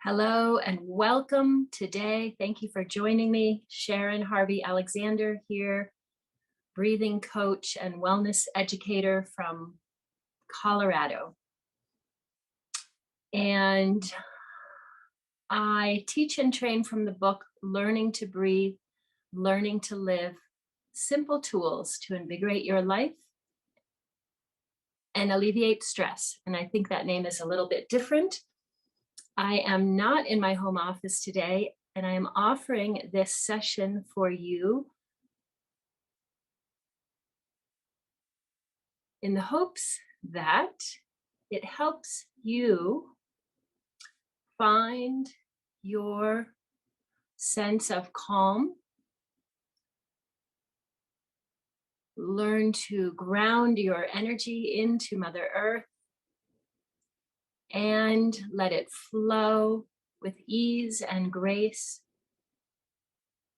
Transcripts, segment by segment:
Hello and welcome today. Thank you for joining me. Sharon Harvey Alexander here, breathing coach and wellness educator from Colorado. And I teach and train from the book, Learning to Breathe, Learning to Live, simple tools to invigorate your life and alleviate stress. And I think that name is a little bit different. I am not in my home office today, and I am offering this session for you in the hopes that it helps you find your sense of calm, learn to ground your energy into Mother Earth, and let it flow with ease and grace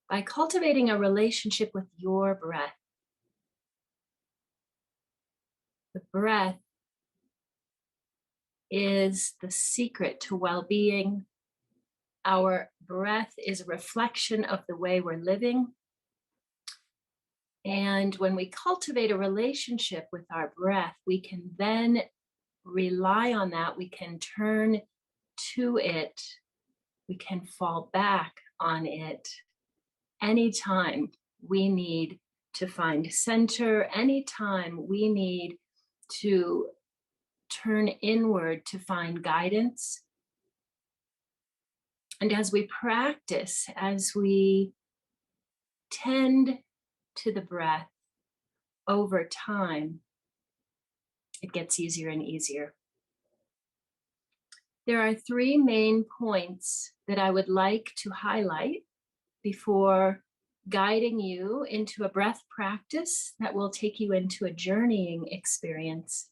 by cultivating a relationship with your breath. The breath is the secret to well-being. Our breath is a reflection of the way we're living. And when we cultivate a relationship with our breath, we can then rely on that. We can turn to it. We can fall back on it anytime we need to find center, anytime we need to turn inward to find guidance. And as we practice, as we tend to the breath over time, it gets easier and easier. There are three main points that I would like to highlight before guiding you into a breath practice that will take you into a journeying experience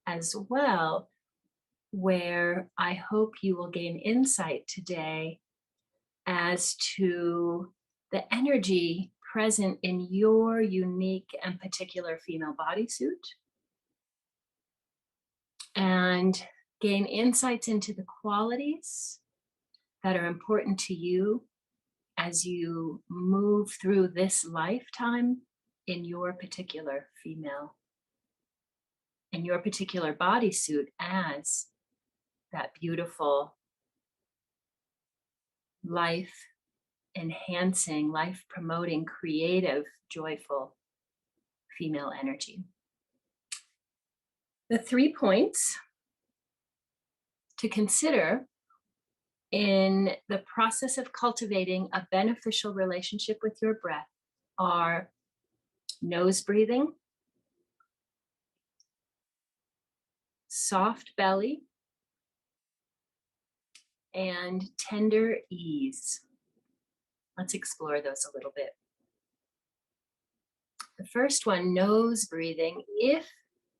as well, where I hope you will gain insight today as to the energy present in your unique and particular female bodysuit, and gain insights into the qualities that are important to you as you move through this lifetime in your particular female, in your particular bodysuit as that beautiful, life enhancing, life promoting, creative, joyful female energy. The 3 points to consider in the process of cultivating a beneficial relationship with your breath are nose breathing, soft belly, and tender ease. Let's explore those a little bit. The first one, nose breathing. If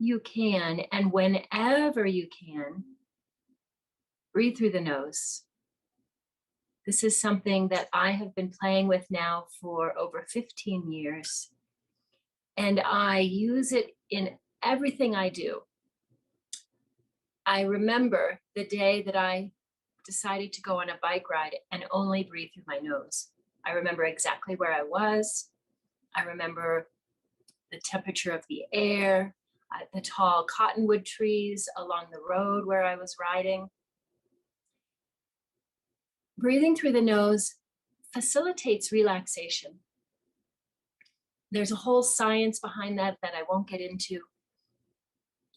you can, and whenever you can, breathe through the nose. This is something that I have been playing with now for over 15 years, and I use it in everything I do. I remember the day that I decided to go on a bike ride and only breathe through my nose. I remember exactly where I was. I remember the temperature of the air, the tall cottonwood trees along the road where I was riding. Breathing through the nose facilitates relaxation. There's a whole science behind that I won't get into.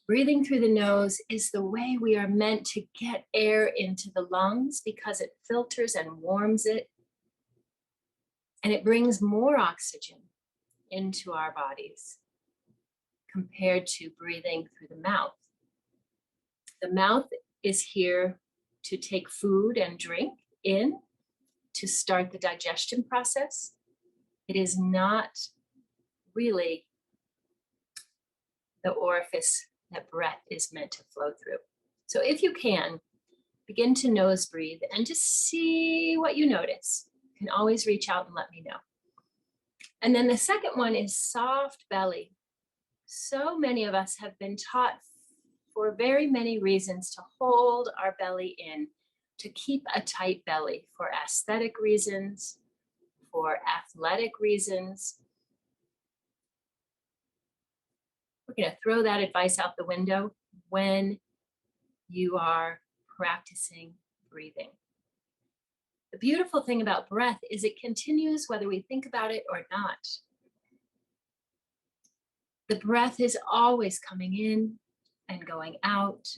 Breathing through the nose is the way we are meant to get air into the lungs because it filters and warms it, and it brings more oxygen into our bodies compared to breathing through the mouth. The mouth is here to take food and drink in to start the digestion process. It is not really the orifice that breath is meant to flow through. So if you can, begin to nose breathe and just see what you notice. You can always reach out and let me know. And then the second one is soft belly. So many of us have been taught for very many reasons to hold our belly in. to keep a tight belly for aesthetic reasons, for athletic reasons. We're going to throw that advice out the window when you are practicing breathing. The beautiful thing about breath is it continues whether we think about it or not. The breath is always coming in and going out,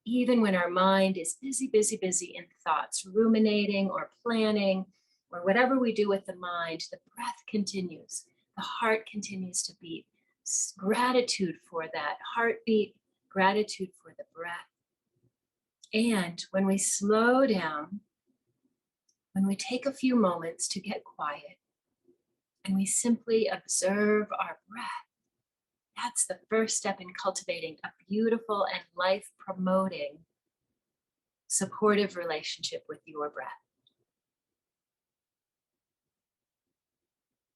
even when our mind is busy, busy, busy in thoughts, ruminating or planning, or whatever we do with the mind, the breath continues. The heart continues to beat. Gratitude for that heartbeat, gratitude for the breath. And when we slow down, when we take a few moments to get quiet, and we simply observe our breath, that's the first step in cultivating a beautiful and life-promoting, supportive relationship with your breath.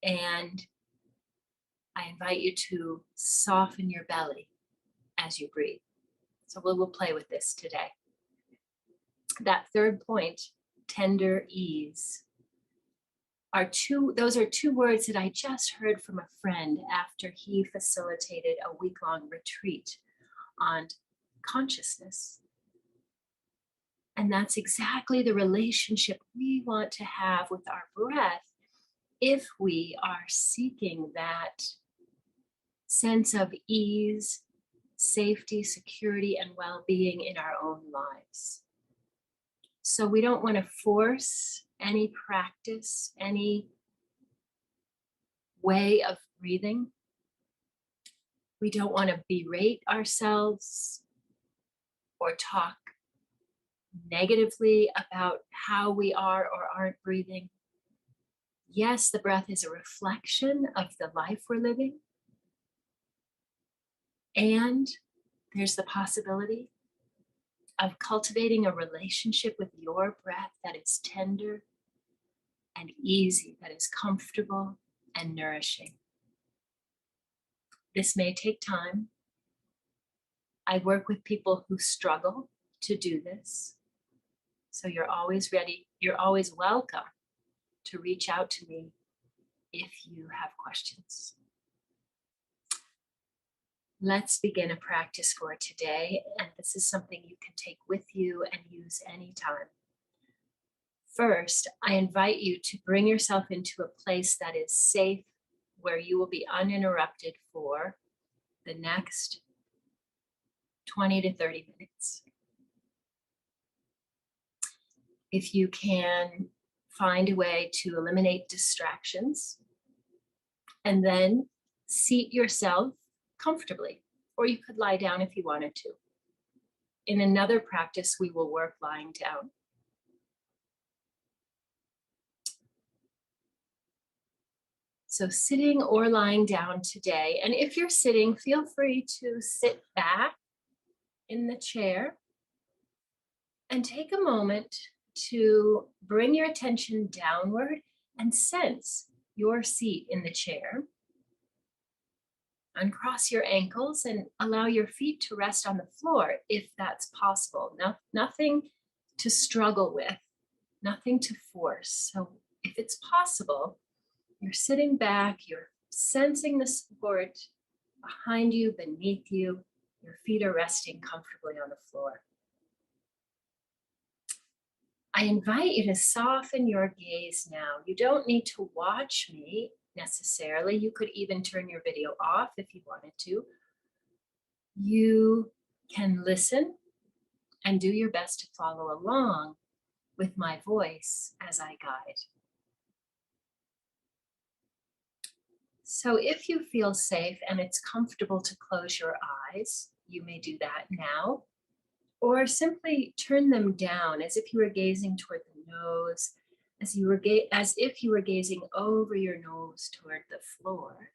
And I invite you to soften your belly as you breathe. So we'll play with this today. That third point, tender ease, those are two words that I just heard from a friend after he facilitated a week-long retreat on consciousness. And that's exactly the relationship we want to have with our breath if we are seeking that sense of ease, safety, security, and well-being in our own lives. So we don't want to force any practice, any way of breathing. We don't want to berate ourselves or talk negatively about how we are or aren't breathing. Yes, the breath is a reflection of the life we're living. And there's the possibility of cultivating a relationship with your breath that is tender and easy, that is comfortable and nourishing. This may take time. I work with people who struggle to do this. So you're always ready, you're always welcome to reach out to me if you have questions. Let's begin a practice for today, and this is something you can take with you and use anytime. First, I invite you to bring yourself into a place that is safe, where you will be uninterrupted for the next 20 to 30 minutes. If you can find a way to eliminate distractions, and then seat yourself comfortably, or you could lie down if you wanted to. In another practice, we will work lying down. So sitting or lying down today, and if you're sitting, feel free to sit back in the chair and take a moment to bring your attention downward and sense your seat in the chair. Uncross your ankles and allow your feet to rest on the floor if that's possible. Nothing to struggle with, nothing to force. So if it's possible, you're sitting back, you're sensing the support behind you, beneath you. Your feet are resting comfortably on the floor. I invite you to soften your gaze now. You don't need to watch me necessarily. You could even turn your video off if you wanted to. You can listen and do your best to follow along with my voice as I guide. So if you feel safe and it's comfortable to close your eyes, you may do that now, or simply turn them down as if you were gazing toward the nose, as if you were gazing over your nose toward the floor.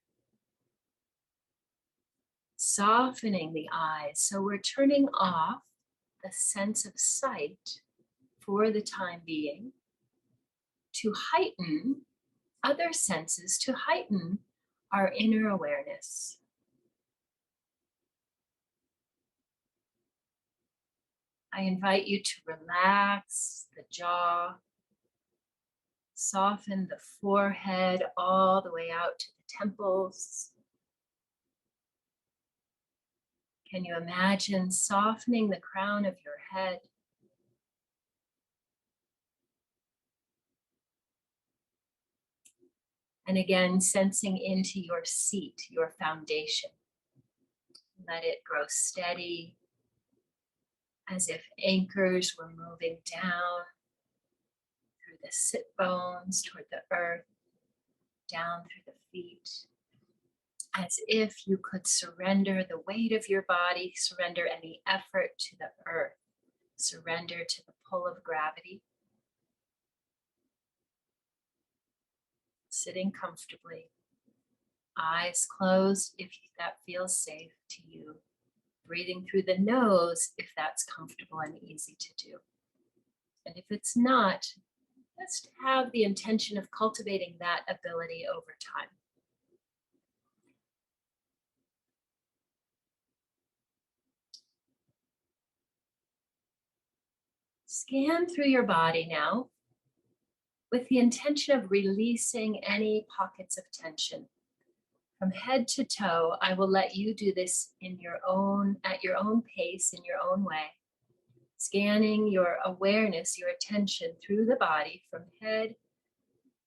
Softening the eyes, so we're turning off the sense of sight for the time being to heighten other senses, to heighten our inner awareness. I invite you to relax the jaw, soften the forehead all the way out to the temples. Can you imagine softening the crown of your head? And again, sensing into your seat, your foundation. Let it grow steady, as if anchors were moving down through the sit bones toward the earth, down through the feet, as if you could surrender the weight of your body, surrender any effort to the earth, surrender to the pull of gravity. Sitting comfortably, eyes closed if that feels safe to you. Breathing through the nose if that's comfortable and easy to do. And if it's not, just have the intention of cultivating that ability over time. Scan through your body now with the intention of releasing any pockets of tension. From head to toe, I will let you do this at your own pace, in your own way. Scanning your awareness, your attention through the body from head,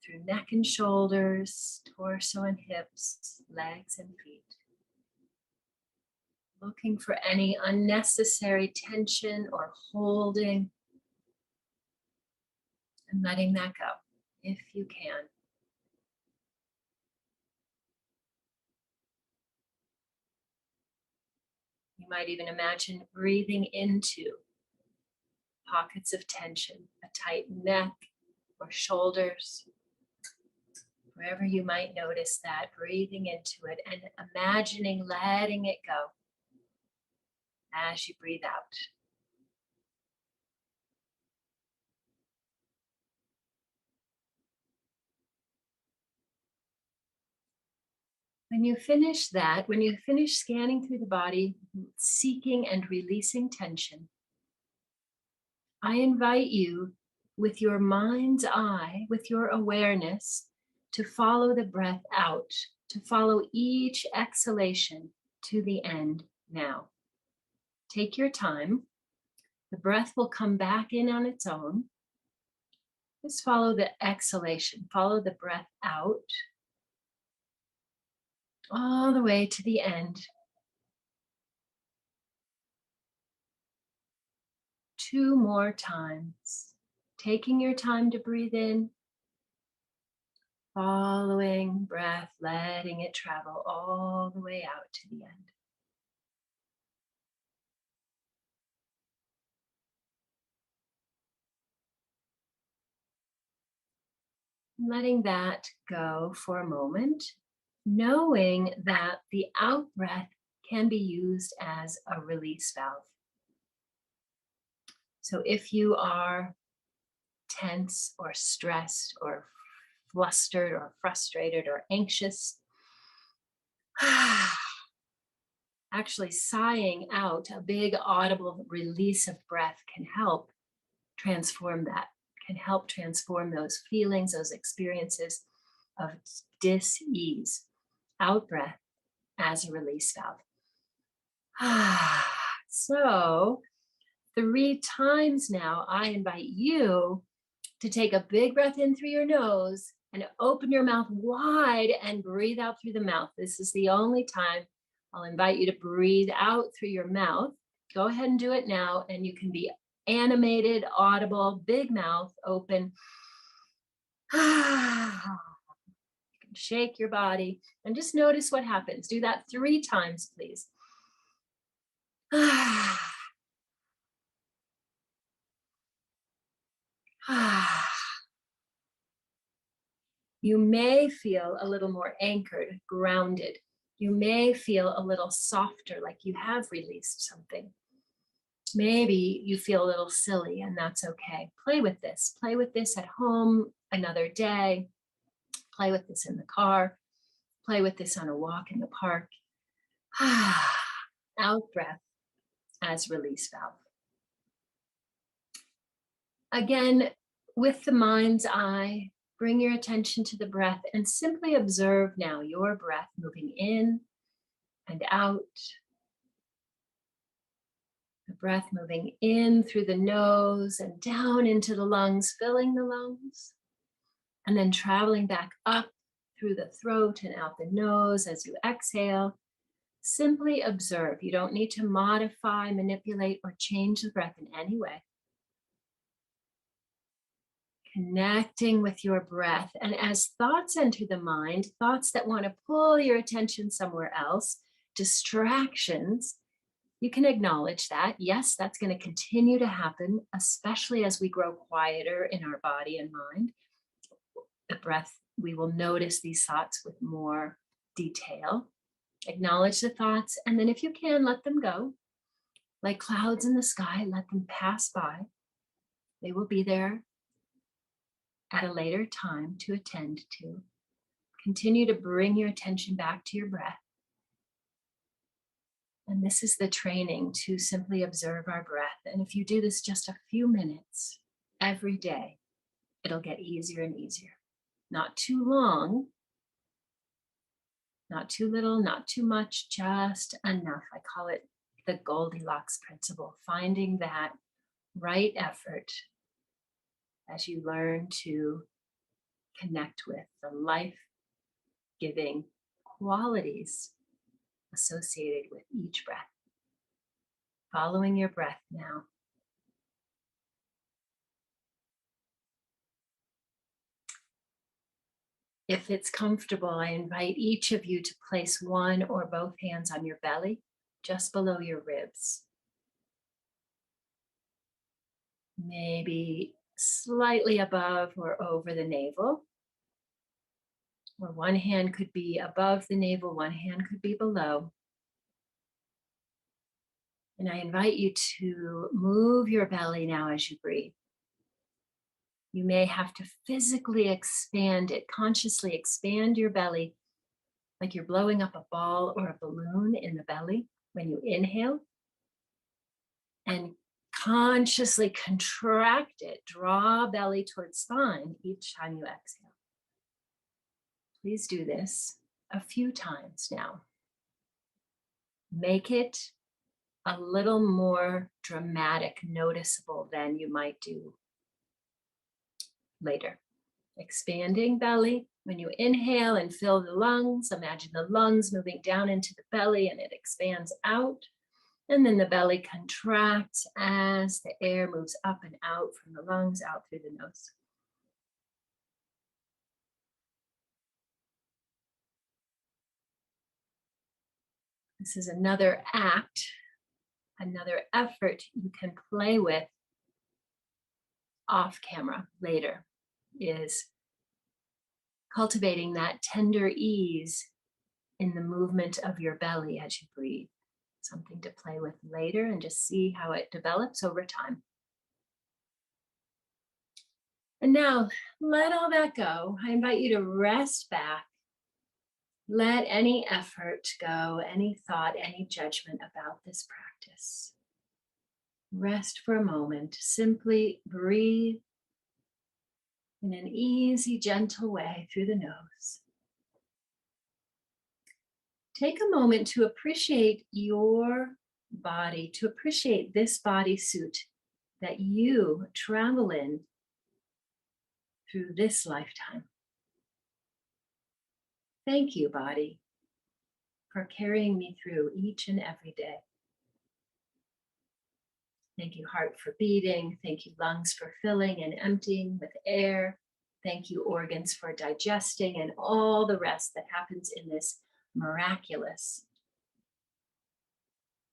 through neck and shoulders, torso and hips, legs and feet. Looking for any unnecessary tension or holding, and letting that go if you can. You might even imagine breathing into pockets of tension, a tight neck or shoulders, wherever you might notice that, breathing into it and imagining letting it go as you breathe out. When you finish that, when you finish scanning through the body, seeking and releasing tension, I invite you with your mind's eye, with your awareness, to follow the breath out, to follow each exhalation to the end now. Take your time. The breath will come back in on its own. Just follow the exhalation, follow the breath out all the way to the end. 2 more times. Taking your time to breathe in, following breath, letting it travel all the way out to the end. Letting that go for a moment, knowing that the out breath can be used as a release valve. So if you are tense or stressed or flustered or frustrated or anxious, actually sighing out a big audible release of breath can help transform that, can help transform those feelings, those experiences of dis-ease. Out breath as a release valve. So 3 times now, I invite you to take a big breath in through your nose and open your mouth wide and breathe out through the mouth. This is the only time I'll invite you to breathe out through your mouth. Go ahead and do it now, and you can be animated, audible, big mouth open. You can shake your body and just notice what happens. Do that 3 times, please. You may feel a little more anchored, grounded. You may feel a little softer, like you have released something. Maybe you feel a little silly, and that's okay. Play with this. Play with this at home another day. Play with this in the car. Play with this on a walk in the park. Out breath as release valve. Again, with the mind's eye, bring your attention to the breath and simply observe now your breath moving in and out. The breath moving in through the nose and down into the lungs, filling the lungs, and then traveling back up through the throat and out the nose as you exhale. Simply observe. You don't need to modify, manipulate, or change the breath in any way. Connecting with your breath. And as thoughts enter the mind, thoughts that want to pull your attention somewhere else, distractions, you can acknowledge that. Yes, that's going to continue to happen, especially as we grow quieter in our body and mind. The breath, we will notice these thoughts with more detail. Acknowledge the thoughts, and then if you can, let them go. Like clouds in the sky, let them pass by. They will be there at a later time to attend to. Continue to bring your attention back to your breath. And this is the training to simply observe our breath. And if you do this just a few minutes every day, it'll get easier and easier. Not too long, not too little, not too much, just enough. I call it the Goldilocks principle, finding that right effort as you learn to connect with the life-giving qualities associated with each breath. Following your breath now. If it's comfortable, I invite each of you to place one or both hands on your belly, just below your ribs. Maybe slightly above or over the navel. Or one hand could be above the navel, one hand could be below. And I invite you to move your belly now as you breathe. You may have to physically expand it, consciously expand your belly like you're blowing up a ball or a balloon in the belly when you inhale. And consciously contract it, draw belly towards spine each time you exhale. Please do this a few times now. Make it a little more dramatic, noticeable than you might do later. Expanding belly. When you inhale and fill the lungs, imagine the lungs moving down into the belly and it expands out. And then the belly contracts as the air moves up and out from the lungs, out through the nose. This is another act, another effort you can play with off camera later, is cultivating that tender ease in the movement of your belly as you breathe. Something to play with later and just see how it develops over time. And now let all that go. I invite you to rest back. Let any effort go, any thought, any judgment about this practice. Rest for a moment. Simply breathe in an easy, gentle way through the nose. Take a moment to appreciate your body, to appreciate this bodysuit that you travel in through this lifetime. Thank you, body, for carrying me through each and every day. Thank you, heart, for beating. Thank you, lungs, for filling and emptying with air. Thank you, organs, for digesting, and all the rest that happens in this miraculous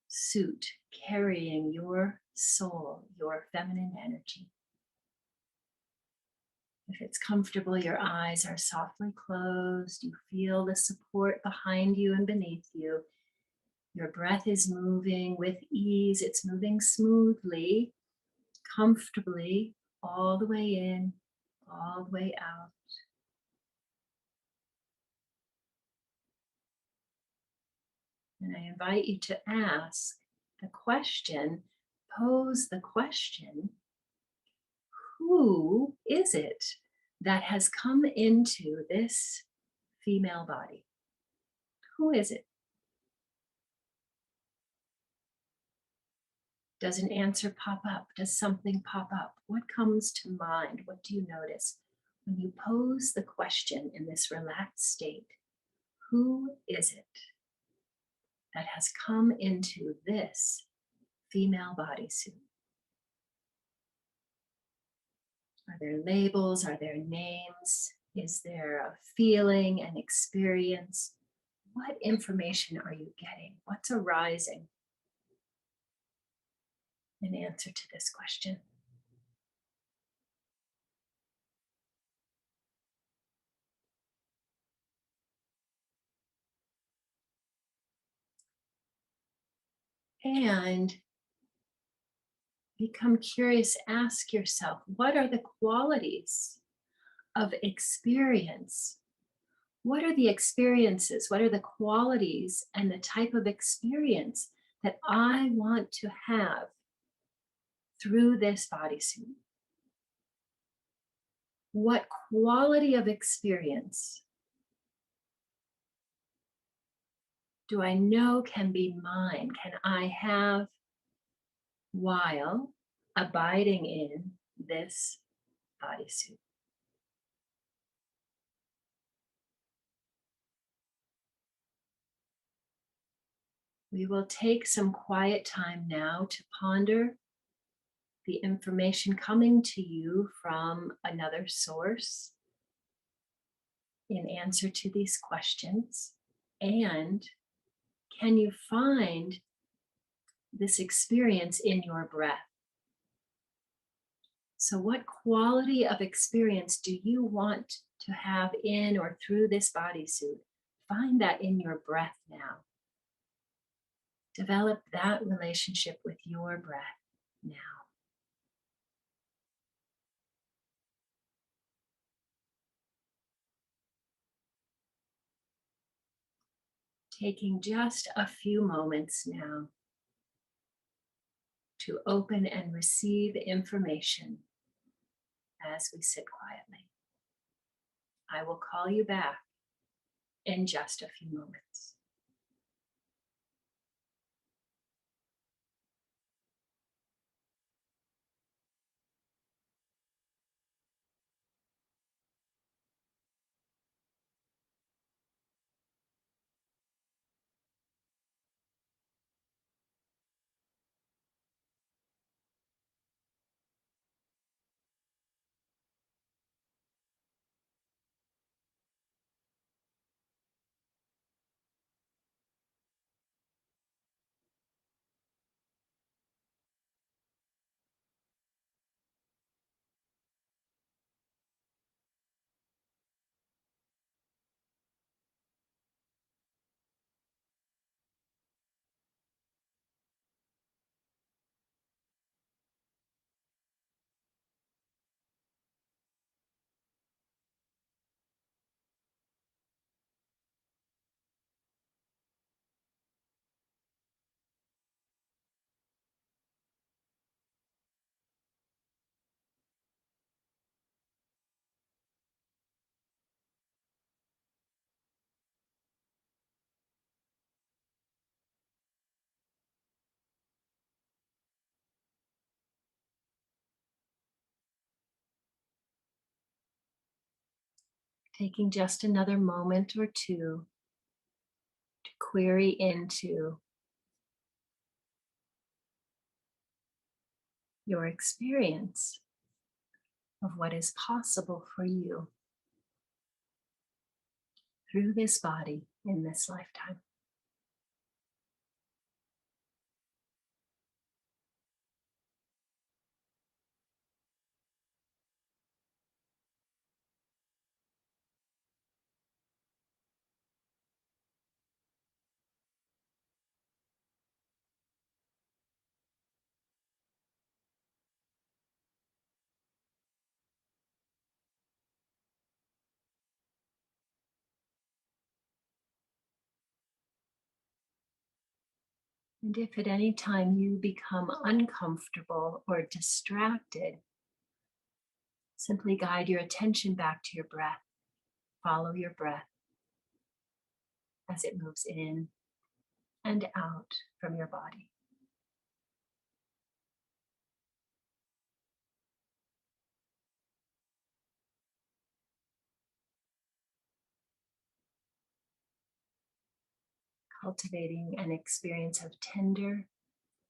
suit carrying your soul, your feminine energy. If it's comfortable, your eyes are softly closed. You feel the support behind you and beneath you. Your breath is moving with ease. It's moving smoothly, comfortably, all the way in, all the way out. And I invite you to ask the question, pose the question, who is it that has come into this female body? Who is it? Does an answer pop up? Does something pop up? What comes to mind? What do you notice when you pose the question in this relaxed state? Who is it that has come into this female bodysuit? Are there labels? Are there names? Is there a feeling, an experience? What information are you getting? What's arising in answer to this question? And become curious, ask yourself, what are the qualities of experience? What are the experiences? What are the qualities and the type of experience that I want to have through this bodysuit? What quality of experience do I know can be mine? Can I have while abiding in this bodysuit? We will take some quiet time now to ponder the information coming to you from another source in answer to these questions. And can you find this experience in your breath? So, what quality of experience do you want to have in or through this bodysuit? Find that in your breath now. Develop that relationship with your breath now. Taking just a few moments now to open and receive information as we sit quietly. I will call you back in just a few moments. Taking just another moment or two to query into your experience of what is possible for you through this body in this lifetime. And if at any time you become uncomfortable or distracted Simply guide your attention back to your breath. Follow your breath as it moves in and out from your body. Cultivating an experience of tender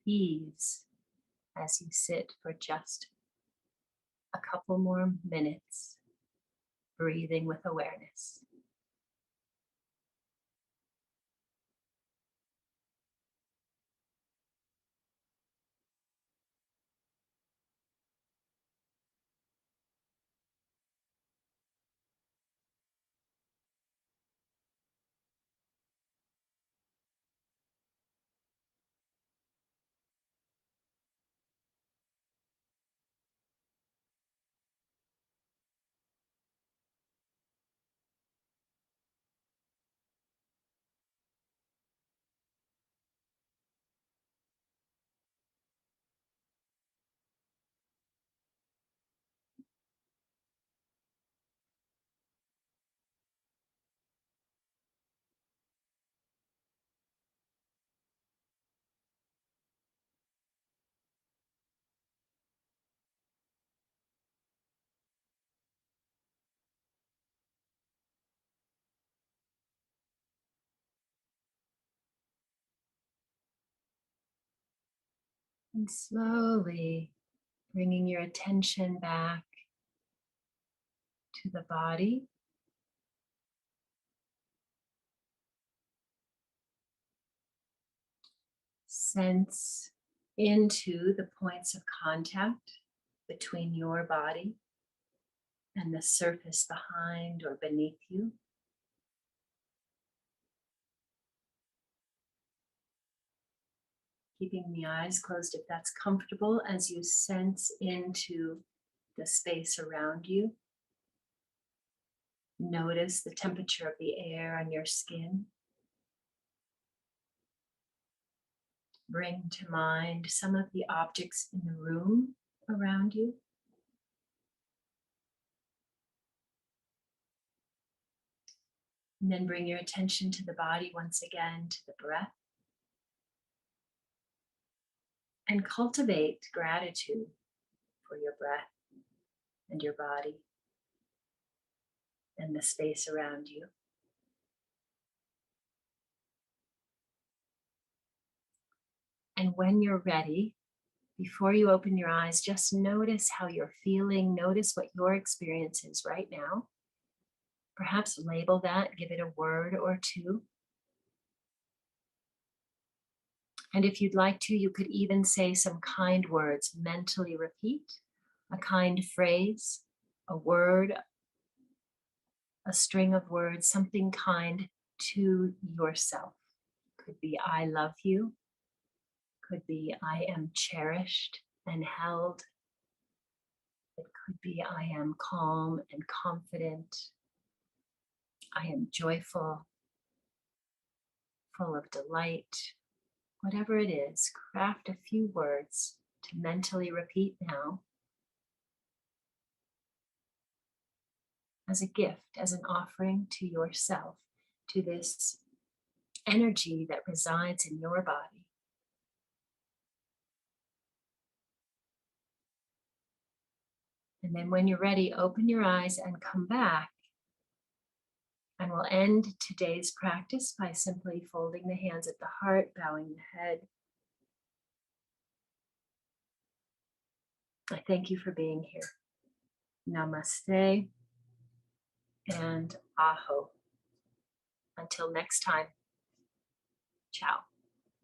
ease as you sit for just a couple more minutes, breathing with awareness. And slowly bringing your attention back to the body. Sense into the points of contact between your body and the surface behind or beneath you. Keeping the eyes closed if that's comfortable as you sense into the space around you. Notice the temperature of the air on your skin. Bring to mind some of the objects in the room around you. And then bring your attention to the body once again, to the breath. And cultivate gratitude for your breath and your body and the space around you. And when you're ready, before you open your eyes, just notice how you're feeling. Notice what your experience is right now. Perhaps label that, give it a word or two. And if you'd like to, you could even say some kind words, mentally repeat a kind phrase, a word, a string of words, something kind to yourself. Could be, I love you. Could be, I am cherished and held. It could be, I am calm and confident. I am joyful, full of delight. Whatever it is, craft a few words to mentally repeat now as a gift, as an offering to yourself, to this energy that resides in your body. And then when you're ready, open your eyes and come back. And we'll end today's practice by simply folding the hands at the heart, bowing the head. I thank you for being here. Namaste and aho. Until next time, ciao.